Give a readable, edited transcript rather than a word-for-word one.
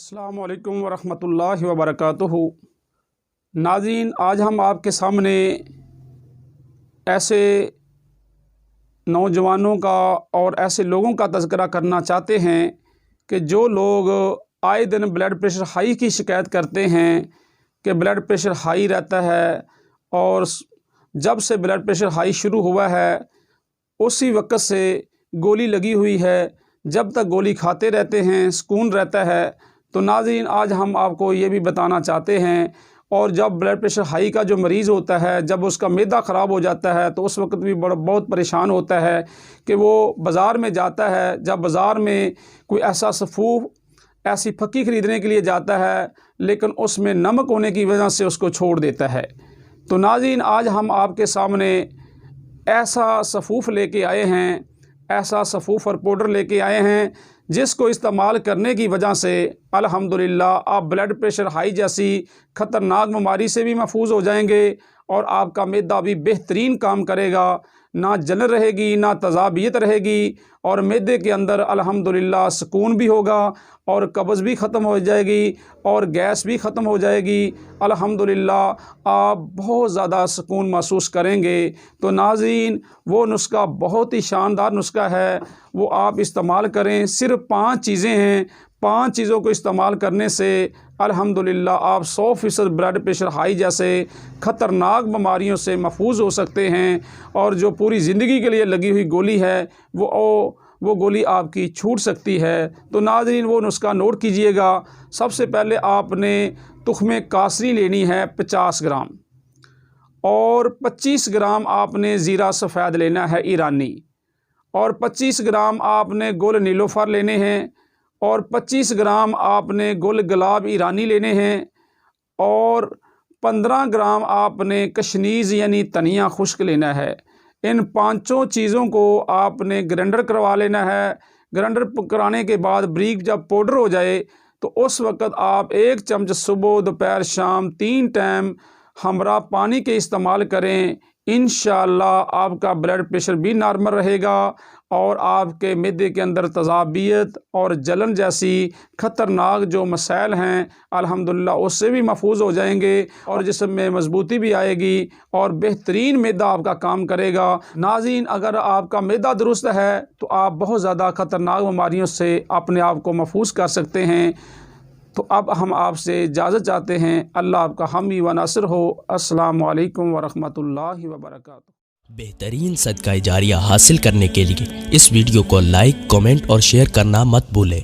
अस्सलामु अलैकुम वरहमतुल्लाहि वबरकातुहू। नाज़रीन, आज हम आपके सामने ऐसे नौजवानों का और ऐसे लोगों का तज़किरा करना चाहते हैं कि जो लोग आए दिन ब्लड प्रेशर हाई की शिकायत करते हैं कि ब्लड प्रेशर हाई रहता है, और जब से ब्लड प्रेशर हाई शुरू हुआ है उसी वक्त से गोली लगी हुई है, जब तक गोली खाते रहते हैं सुकून रहता है। तो नाज़रीन, आज हम आपको ये भी बताना चाहते हैं, और जब ब्लड प्रेशर हाई का जो मरीज़ होता है, जब उसका मैदा ख़राब हो जाता है तो उस वक्त भी बहुत परेशान होता है कि वो बाज़ार में जाता है। जब बाज़ार में कोई ऐसा सफ़ूफ ऐसी फक्की ख़रीदने के लिए जाता है, लेकिन उसमें नमक होने की वजह से उसको छोड़ देता है। तो नाज़रीन, आज हम आपके सामने ऐसा सफ़ूफ लेके आए हैं, ऐसा सफ़ूफ और पाउडर लेके आए हैं जिसको इस्तेमाल करने की वजह से अल्हम्दुलिल्लाह आप ब्लड प्रेशर हाई जैसी ख़तरनाक बीमारी से भी महफूज हो जाएंगे, और आपका मैदा भी बेहतरीन काम करेगा। ना जलन रहेगी, ना तज़ाबियत रहेगी, और मैदे के अंदर अल्हम्दुलिल्लाह सुकून भी होगा, और कब्ज़ भी ख़त्म हो जाएगी, और गैस भी ख़त्म हो जाएगी। अल्हम्दुलिल्लाह आप बहुत ज़्यादा सुकून महसूस करेंगे। तो नाज़रीन, वो नुस्खा बहुत ही शानदार नुस्खा है, वो आप इस्तेमाल करें। सिर्फ 5 चीज़ें हैं, 5 चीज़ों को इस्तेमाल करने से अल्हम्दुलिल्लाह आप 100% ब्लड प्रेशर हाई जैसे ख़तरनाक बीमारियों से महफूज हो सकते हैं, और जो पूरी ज़िंदगी के लिए लगी हुई गोली है वो गोली आपकी छूट सकती है। तो नाज़रीन, वो नुस्खा नोट कीजिएगा। सबसे पहले आपने तुख़्मे कासनी लेनी है 50 ग्राम, और 25 ग्राम आपने ज़ीरा सफ़ेद लेना है ईरानी, और 25 ग्राम आपने गुल नीलोफ़र लेने हैं, और 25 ग्राम आपने गुल गुलाब ईरानी लेने हैं, और 15 ग्राम आपने कशनीज़ यानी धनिया खुश्क लेना है। इन 5 चीज़ों को आपने ग्राइंडर करवा लेना है। ग्राइंडर कराने के बाद बारीक जब पाउडर हो जाए तो उस वक़्त आप 1 चम्मच सुबह दोपहर शाम 3 टाइम हमरा पानी के इस्तेमाल करें। इंशाअल्लाह आपका ब्लड प्रेशर भी नॉर्मल रहेगा, और आपके मैदे के अंदर तज़ाबियत और जलन जैसी ख़तरनाक जो मसाइल हैं अल्हम्दुलिल्लाह उससे भी महफूज हो जाएंगे, और जिस्म में मजबूती भी आएगी, और बेहतरीन मैदा आपका काम करेगा। नाज़रीन, अगर आपका मैदा दुरुस्त है तो आप बहुत ज़्यादा ख़तरनाक बीमारियों से अपने आप को महफूज कर सकते हैं। तो अब हम आपसे इजाज़त चाहते हैं। अल्लाह आपका हामी व नासिर हो। अस्सलामु अलैकुम वरहमतुल्लाहि वबरकातुहू। बेहतरीन सदका जारिया हासिल करने के लिए इस वीडियो को लाइक, कमेंट और शेयर करना मत भूलें।